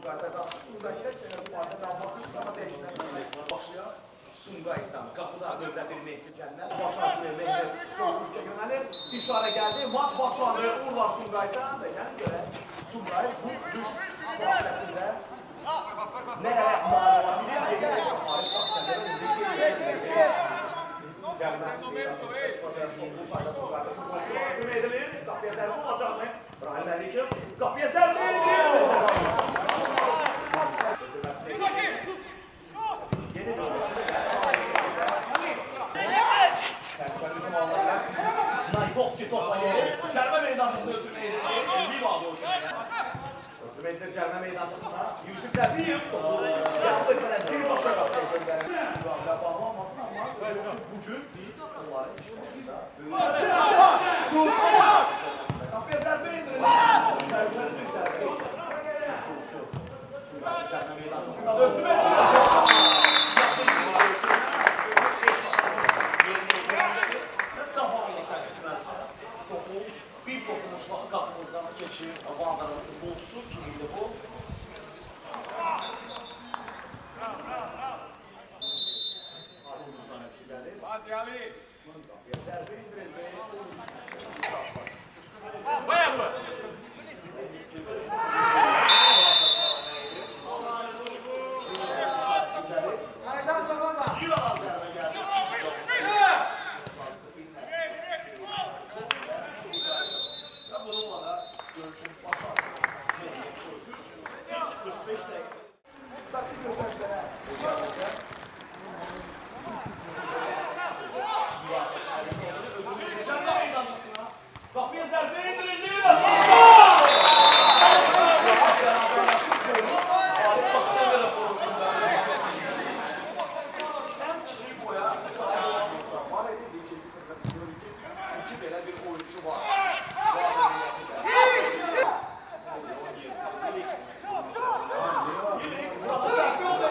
Sumqayıt'a qarşı Sumqayıt'da sənə bu barədə qalmaq ama dəyişdən başlayan Sumqayıt'dan qapıda növbəti meytli cənnət başarılı meytli Soğukça yönelir. İşarə gəldi. Maç başlandı. Uğurlar Sumqayıt'a və yəni görək Sumqayıt bu düş vasitəsində nereye mal olabilir? Bu sayıda Sumqayıt'a futbolçular edilir. Qapıya zərbə olacaq mı? İbrahim Əliyev qapıya zərbə edilir. Naykovski topla gelir. Cərimə meydançasını ötürməyə edilir. Elviv aldı o ötürməkdir cərimə meydançasına. Yusuf Təbiyev topu yaptı qədər birbaşa qapıya göndərir. Müqavilə bağlanmasın amma bugün biz onları qapıya zərbə edilir. Zərbəni düz zərbə cərimə meydançasına ötürmək. Bir dokunuşla qapımızdan geçir. Vandarın futbolcusu kimiydi bu? Harun Müşanəsi gəlir. Fatihali. Qapıya zərbə indirildi. Bayağı mı? Kapıya zərbə indirildi. Arif başdan belə sorumsuzlar. Ən kiçik boya sahib olan oyuncular var idi. İki belə bir oyuncu var. Bu adam niyyətində. Burada zərbə oldu.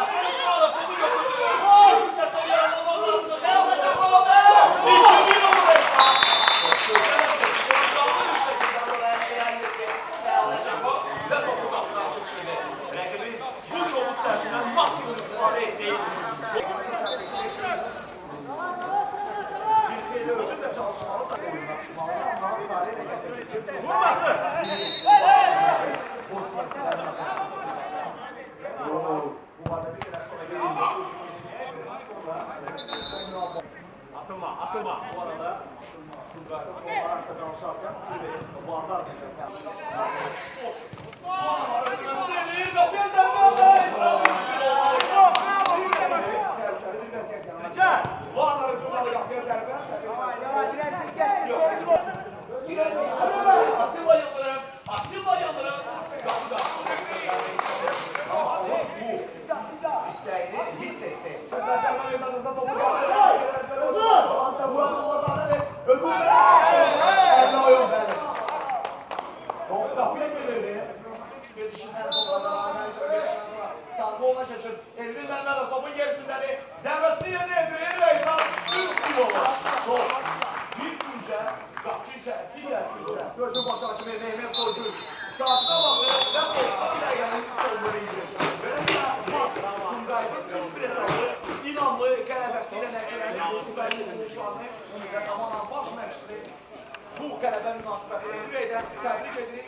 Əfəli sırada topu götürdü. Fürsətdən yaranılmaq lazımdır. Xəyalacaq oldu. 2-1 oldu. Rəqibin bu çobuk tərəfindən maksimum istifadə etdiyi bir xeyli özün də çalışmalısan oyuna çıxmalı amma tarih ilə gətiriləcək Vurması! Bu arada bir qədər sonra gəlir üçün izləyək sonra Atılma, atılma. bu arada Sumqayıt'ın onlarla danışarkən Vardar boş. Kapıya zərbə aldı. Varların çoxalı qapıya zərbə. Atilla Yıldırım. Atilla Yıldırım. Ama o bu istəyini hiss etdi. Cərimə meydançasında topu qaldı. Ansa Burak Ullazadədir. Ödül Əllə oyun bəli. Top qapıya gelirdi. Gelişindən sonra gelişindən sonra sağ oluna keçir. Elvin Məhmədov topun gerisindədir. Zərbəsini yerinə yetirir və İslam 3-1 olur. Top. Bir güncə, qapçı isə digər güncə. Sözün başı hakimi Mehmet Soygül. Saatına baxır və 90 dəqiqənin sonları indirir. Beləliklə maç Sumqayıtın 3-1 hesabı İnanlı qələbəsi ilə nəticələnir. Sumqayıtın quruluşlarını və Aman baş məqsidi bu qələbə münasibətini ürəkdən təbrik edirik.